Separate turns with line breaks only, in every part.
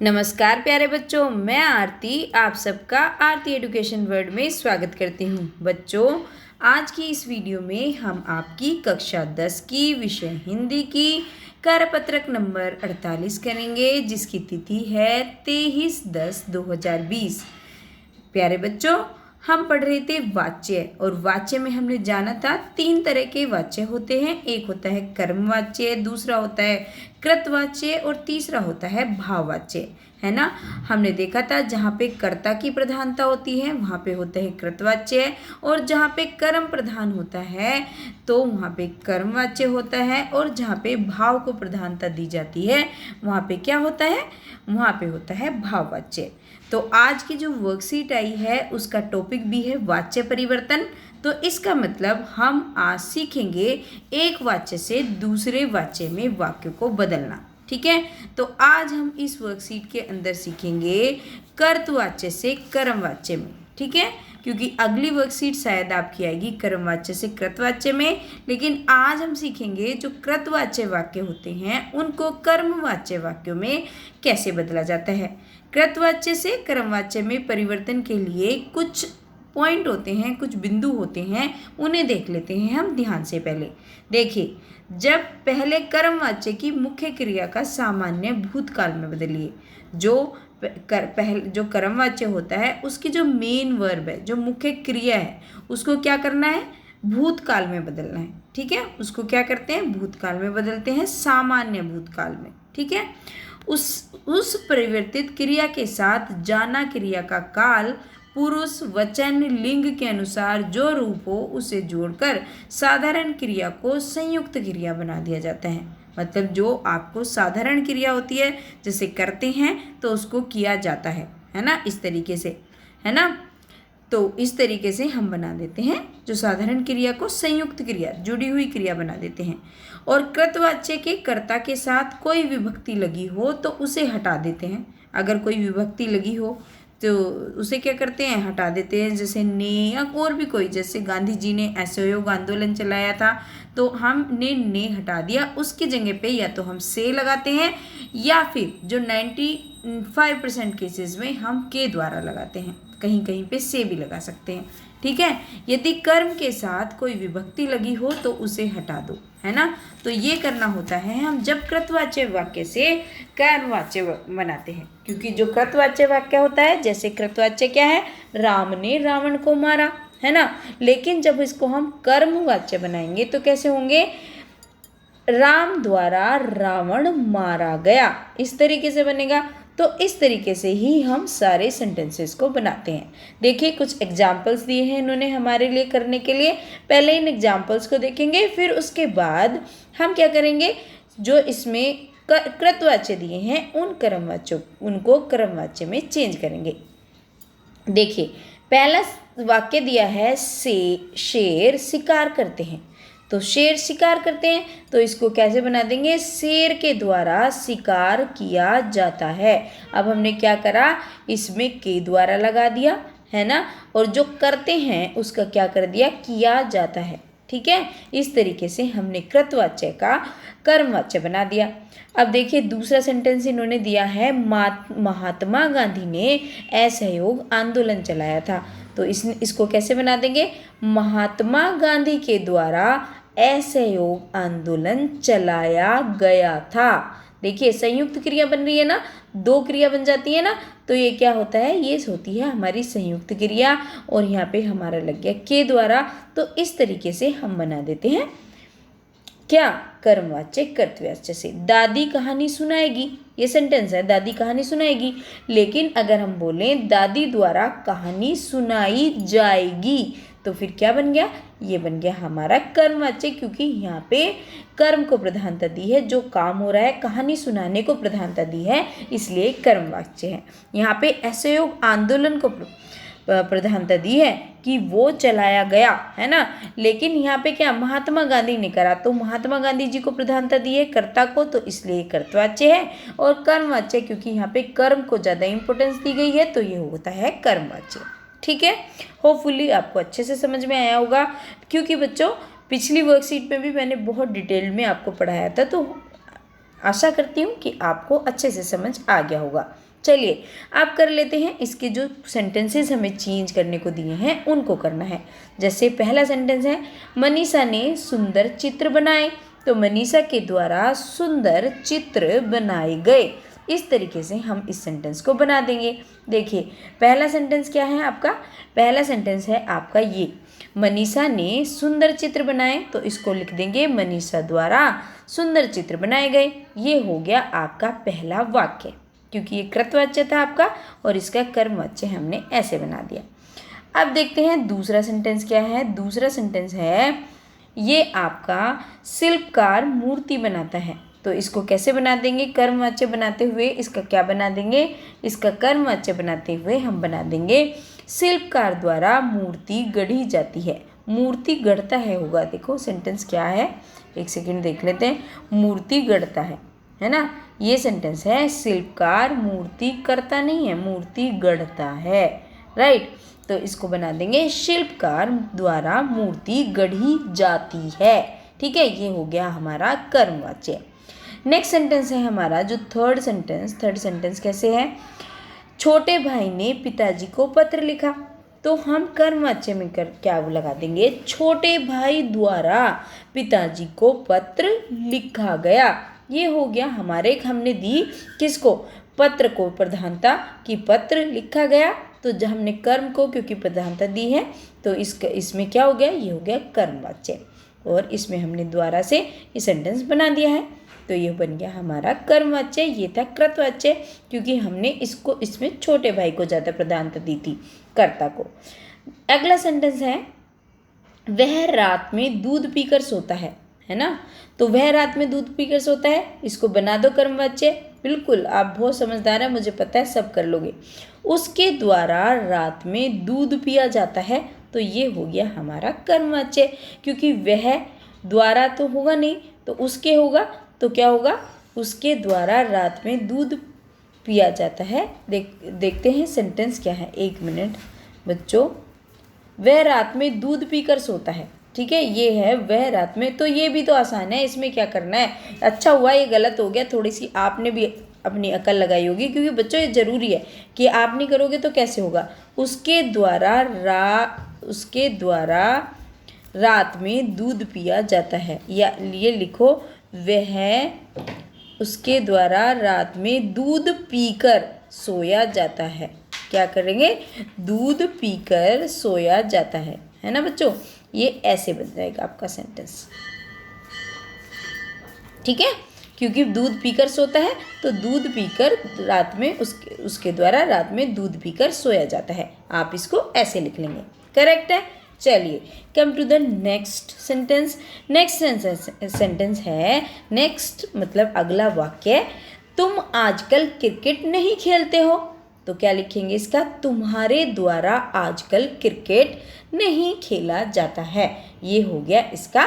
नमस्कार प्यारे बच्चों, मैं आरती आप सबका आरती एजुकेशन वर्ल्ड में स्वागत करती हूँ। बच्चों, आज की इस वीडियो में हम आपकी कक्षा 10 की विषय हिंदी की कार्यपत्रक नंबर 48 करेंगे, जिसकी तिथि है 23/10/2020। प्यारे बच्चों, हम पढ़ रहे थे वाच्य, और वाच्य में हमने जाना था 3 तरह के वाच्य होते हैं। एक होता है कर्मवाच्य, दूसरा होता है कृतवाच्य और तीसरा होता है भाववाच्य, है ना। हमने देखा था जहाँ पे कर्ता की प्रधानता होती है वहाँ पे होता है कृतवाच्य, और जहाँ पे कर्म प्रधान होता है तो वहाँ पे कर्मवाच्य होता है, और जहाँ पे भाव को प्रधानता दी जाती है वहाँ पे क्या होता है, वहाँ पे होता है भाववाच्य। तो आज की जो वर्कशीट आई है उसका टॉपिक भी है वाच्य परिवर्तन। तो इसका मतलब हम आज सीखेंगे एक वाच्य से दूसरे वाच्य में वाक्य को बदलना। ठीक है, तो आज हम इस वर्कशीट के अंदर सीखेंगे कर्तवाच्य से कर्मवाच्य में। ठीक है, क्योंकि अगली वर्कशीट शायद आपकी आएगी कर्मवाच्य से कृतवाच्य में, लेकिन आज हम सीखेंगे जो कृतवाच्य वाक्य होते हैं उनको कर्मवाच्य वाक्यों में कैसे बदला जाता है। कृतवाच्य से कर्मवाच्य में परिवर्तन के लिए कुछ पॉइंट होते हैं, कुछ बिंदु होते हैं, उन्हें देख लेते हैं हम ध्यान से। पहले देखिए, जब पहले कर्मवाच्य की मुख्य क्रिया का सामान्य भूतकाल में बदलिए। जो कर्मवाच्य होता है उसकी जो मेन वर्ब है, जो मुख्य क्रिया है, उसको क्या करना है, भूतकाल में बदलना है। ठीक है, उसको क्या करते हैं, भूतकाल में बदलते हैं, सामान्य भूतकाल में। ठीक है, उस परिवर्तित क्रिया के साथ जाना क्रिया का काल पुरुष वचन लिंग के अनुसार जो रूप हो उसे जोड़कर साधारण क्रिया को संयुक्त क्रिया बना दिया जाता है। मतलब जो आपको साधारण क्रिया होती है, जैसे करते हैं तो उसको किया जाता है ना, इस तरीके से, है ना। तो इस तरीके से हम बना देते हैं, जो साधारण क्रिया को संयुक्त क्रिया, जुड़ी हुई क्रिया बना देते हैं। और कृतवाच्य के कर्ता के साथ कोई विभक्ति लगी हो तो उसे हटा देते हैं। अगर कोई विभक्ति लगी हो तो उसे क्या करते हैं, हटा देते हैं। जैसे ने, या और भी कोई, जैसे गांधी जी ने असहयोग आंदोलन चलाया था तो हमने ने हटा दिया, उसकी जगह पे या तो हम से लगाते हैं, या फिर जो 95% केसेस में हम के द्वारा लगाते हैं, कहीं कहीं पे से भी लगा सकते हैं। ठीक है, यदि कर्म के साथ कोई विभक्ति लगी हो तो उसे हटा दो, है ना। तो ये करना होता है हम जब कृतवाच्य वाक्य से कर्मवाच्य बनाते हैं, क्योंकि जो कृतवाच्य वाक्य होता है, जैसे कृतवाच्य क्या है, राम ने रावण को मारा, है ना। लेकिन जब इसको हम कर्मवाच्य बनाएंगे तो कैसे होंगे, राम द्वारा रावण मारा गया, इस तरीके से बनेगा। तो इस तरीके से ही हम सारे सेंटेंसेस को बनाते हैं। देखिए, कुछ एग्जाम्पल्स दिए हैं इन्होंने हमारे लिए करने के लिए। पहले इन एग्जाम्पल्स को देखेंगे, फिर उसके बाद हम क्या करेंगे, जो इसमें कृतवाच्य दिए हैं उनको कर्मवाच्य में चेंज करेंगे। देखिए, पहला वाक्य दिया है, शेर शिकार करते हैं। तो शेर शिकार करते हैं, तो इसको कैसे बना देंगे, शेर के द्वारा शिकार किया जाता है। अब हमने क्या करा, इसमें के द्वारा लगा दिया, है ना, और जो करते हैं उसका क्या कर दिया, किया जाता है। ठीक है, इस तरीके से हमने कृतवाच्य का कर्मवाच्य बना दिया। अब देखिए, दूसरा सेंटेंस इन्होंने दिया है, महात्मा गांधी ने असहयोग आंदोलन चलाया था। तो इसको कैसे बना देंगे, महात्मा गांधी के द्वारा असहयोग आंदोलन चलाया गया था। देखिए, संयुक्त क्रिया बन रही है ना, 2 क्रिया बन जाती है ना, तो ये क्या होता है, ये होती है हमारी संयुक्त क्रिया, और यहाँ पे हमारा लग गया के द्वारा। तो इस तरीके से हम बना देते हैं क्या, कर्मवाच्य कृतवाच्य से। दादी कहानी सुनाएगी, ये सेंटेंस है, दादी कहानी सुनाएगी। लेकिन अगर हम बोलें दादी द्वारा कहानी सुनाई जाएगी, तो फिर क्या बन गया, ये बन गया हमारा कर्मवाच्य, क्योंकि यहाँ पे कर्म को प्रधानता दी है, जो काम हो रहा है कहानी सुनाने को प्रधानता दी है, इसलिए कर्मवाच्य है। यहाँ पे असहयोग आंदोलन को प्रधानता दी है कि वो चलाया गया, है ना। लेकिन यहाँ पे क्या, महात्मा गांधी ने करा, तो महात्मा गांधी जी को प्रधानता दी है, कर्ता को, तो इसलिए कर्तवाच्य है। और कर्मवाच्य, क्योंकि यहाँ पे कर्म को ज़्यादा इंपॉर्टेंस दी गई है, तो ये होता है कर्मवाच्य। ठीक है, होपफुली आपको अच्छे से समझ में आया होगा, क्योंकि बच्चों पिछली वर्कशीट में भी मैंने बहुत डिटेल में आपको पढ़ाया था, तो आशा करती हूँ कि आपको अच्छे से समझ आ गया होगा। चलिए आप कर लेते हैं, इसके जो सेंटेंसेस हमें चेंज करने को दिए हैं उनको करना है। जैसे पहला सेंटेंस है मनीषा ने सुंदर चित्र बनाए, तो मनीषा के द्वारा सुंदर चित्र बनाए गए। इस तरीके से हम इस सेंटेंस को बना देंगे। देखिए पहला सेंटेंस क्या है आपका, पहला सेंटेंस है आपका ये मनीषा ने सुंदर चित्र बनाए, तो इसको लिख देंगे मनीषा द्वारा सुंदर चित्र बनाए गए। ये हो गया आपका पहला वाक्य, क्योंकि ये कृतवाच्य था आपका और इसका कर्मवाच्य हमने ऐसे बना दिया। अब देखते हैं दूसरा सेंटेंस क्या है। दूसरा सेंटेंस है ये आपका शिल्पकार मूर्ति बनाता है, तो इसको कैसे बना देंगे, कर्मवाच्य बनाते हुए इसका क्या बना देंगे, इसका कर्मवाच्य बनाते हुए हम बना देंगे शिल्पकार द्वारा मूर्ति गढ़ी जाती है। मूर्ति गढ़ता है होगा, देखो सेंटेंस क्या है, एक सेकंड देख लेते हैं। मूर्ति गढ़ता है ना, ये सेंटेंस है। शिल्पकार मूर्ति करता नहीं है, मूर्ति गढ़ता है, राइट। तो इसको बना देंगे शिल्पकार द्वारा मूर्ति गढ़ी जाती है। ठीक है, ये हो गया हमारा कर्मवाच्य। नेक्स्ट सेंटेंस है हमारा जो थर्ड सेंटेंस कैसे है, छोटे भाई ने पिताजी को पत्र लिखा, तो हम कर्मवाच्य में क्या लगा देंगे, छोटे भाई द्वारा पिताजी को पत्र लिखा गया। ये हो गया हमारे, हमने दी किसको, पत्र को प्रधानता कि पत्र लिखा गया, तो जब हमने कर्म को क्योंकि प्रधानता दी है तो इसमें क्या हो गया, ये हो गया कर्मवाच्य, और इसमें हमने द्वारा से ये सेंटेंस बना दिया है, तो ये बन गया हमारा कर्मवाच्य। ये था कृतवाच्य, क्योंकि हमने इसमें छोटे भाई को ज़्यादा प्रधानता दी थी, कर्ता को। अगला सेंटेंस है वह रात में दूध पीकर सोता है ना, तो वह रात में दूध पीकर सोता है, इसको बना दो कर्मवाच्य। बिल्कुल आप बहुत समझदार हैं, मुझे पता है सब कर लोगे। उसके द्वारा रात में दूध पिया जाता है, तो ये हो गया हमारा कर्मवाच्य, क्योंकि वह द्वारा तो होगा नहीं, तो उसके होगा, तो क्या होगा, उसके द्वारा रात में दूध पिया जाता है। देखते हैं सेंटेंस क्या है, एक मिनट बच्चों। वह रात में दूध पीकर सोता है, ठीक है, ये है वह रात में, तो ये भी तो आसान है, इसमें क्या करना है। अच्छा हुआ ये गलत हो गया, थोड़ी सी आपने भी अपनी अकल लगाई होगी, क्योंकि बच्चों ये ज़रूरी है कि आप नहीं करोगे तो कैसे होगा। उसके द्वारा रात में दूध पिया जाता है, या ये लिखो वह उसके द्वारा रात में दूध पीकर सोया जाता है। क्या करेंगे, दूध पीकर सोया जाता है ना बच्चों। ये ऐसे बन जाएगा आपका सेंटेंस, ठीक है, क्योंकि दूध पीकर सोता है, तो दूध पीकर रात में उसके द्वारा रात में दूध पीकर सोया जाता है। आप इसको ऐसे लिख लेंगे, करेक्ट है। चलिए come to the next sentence. Next sentence है, नेक्स्ट मतलब अगला वाक्य, तुम आजकल क्रिकेट नहीं खेलते हो, तो क्या लिखेंगे इसका, तुम्हारे द्वारा आजकल क्रिकेट नहीं खेला जाता है। ये हो गया इसका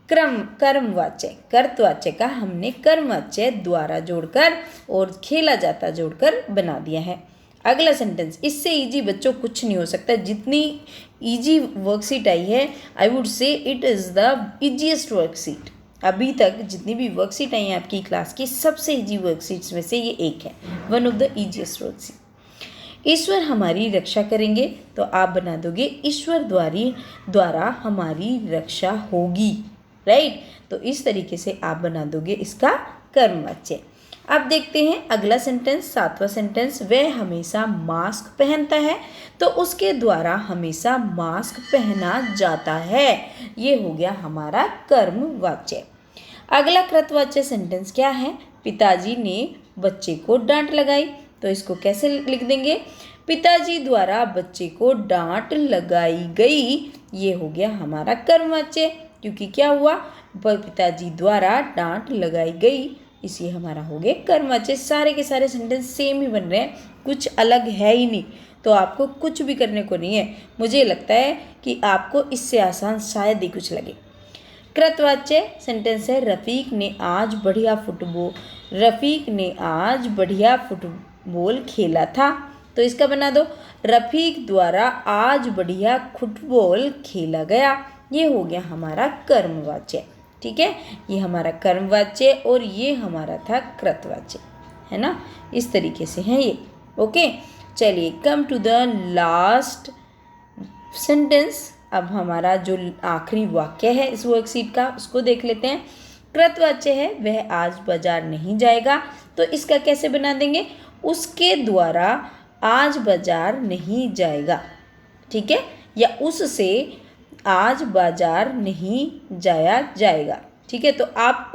कर्मवाच्य। कर्तवाच्य का हमने कर्मवाच्य द्वारा जोड़कर और खेला जाता जोड़कर बना दिया है। अगला सेंटेंस, इससे इजी बच्चों कुछ नहीं हो सकता। जितनी इजी वर्कशीट आई है, I would say it is the easiest worksheet. अभी तक जितनी भी वर्कशीट आई हैं आपकी क्लास की, सबसे इजी वर्कशीट्स में से ये एक है, one of the easiest worksheet. ईश्वर हमारी रक्षा करेंगे, तो आप बना दोगे ईश्वर द्वारा हमारी रक्षा होगी, राइट। तो इस तरीके से आप बना दोगे इसका कर्मवाच्य। अब देखते हैं अगला सेंटेंस, सातवां सेंटेंस, वह हमेशा मास्क पहनता है, तो उसके द्वारा हमेशा मास्क पहना जाता है। ये हो गया हमारा कर्मवाच्य। अगला कृतवाच्य सेंटेंस क्या है, पिताजी ने बच्चे को डांट लगाई, तो इसको कैसे लिख देंगे, पिताजी द्वारा बच्चे को डांट लगाई गई। ये हो गया हमारा कर्मवाच्य, क्योंकि क्या हुआ, पिताजी द्वारा डांट लगाई गई, इसलिए हमारा हो गया कर्मवाच्य। सारे के सारे सेंटेंस सेम ही बन रहे हैं, कुछ अलग है ही नहीं, तो आपको कुछ भी करने को नहीं है। मुझे लगता है कि आपको इससे आसान शायद ही कुछ लगे। कृतवाच्य सेंटेंस है, रफ़ीक ने आज बढ़िया फुटबॉल खेला था, तो इसका बना दो, रफ़ीक द्वारा आज बढ़िया फुटबॉल खेला गया। ये हो गया हमारा कर्मवाच्य, ठीक है, ये हमारा कर्मवाच्य और ये हमारा था कृतवाच्य, है ना। इस तरीके से है ये। ओके, चलिए come to the last sentence. अब हमारा जो आखिरी वाक्य है इस वर्कशीट का उसको देख लेते हैं। कृतवाच्य है वह आज बाजार नहीं जाएगा, तो इसका कैसे बना देंगे, उसके द्वारा आज बाजार नहीं जाएगा, ठीक है, या उससे आज बाजार नहीं जाया जाएगा, ठीक है। तो आप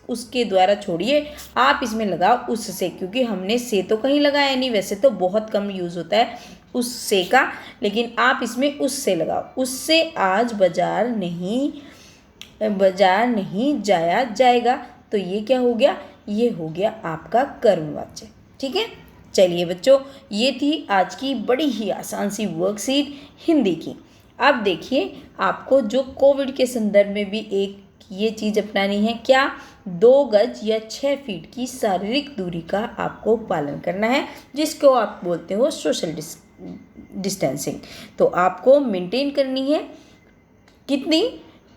उसके द्वारा छोड़िए, आप इसमें लगाओ उससे, क्योंकि हमने से तो कहीं लगाया नहीं, वैसे तो बहुत कम यूज़ होता है उससे का, लेकिन आप इसमें उससे लगाओ, उससे आज बाजार नहीं जाया जाएगा। तो ये क्या हो गया, ये हो गया आपका कर्मवाच्य, ठीक है। चलिए बच्चों, ये थी आज की बड़ी ही आसान सी वर्कशीट हिंदी की। अब देखिए, आपको जो कोविड के संदर्भ में भी एक ये चीज़ अपनानी है, क्या 2 गज या 6 फीट की शारीरिक दूरी का आपको पालन करना है, जिसको आप बोलते हो सोशल डिस्टेंसिंग। तो आपको मेंटेन करनी है कितनी,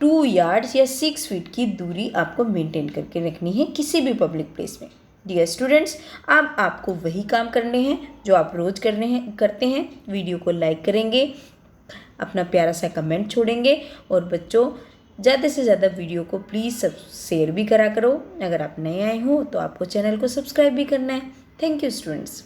2 यार्ड्स या 6 फीट की दूरी आपको मेंटेन करके रखनी है किसी भी पब्लिक प्लेस में। डियर स्टूडेंट्स, अब आपको वही काम करने हैं जो आप रोज़ करते हैं। वीडियो को लाइक करेंगे, अपना प्यारा सा कमेंट छोड़ेंगे, और बच्चों ज़्यादा से ज़्यादा वीडियो को प्लीज़ सब शेयर भी करा करो। अगर आप नए आए हो तो आपको चैनल को सब्सक्राइब भी करना है। Thank you students.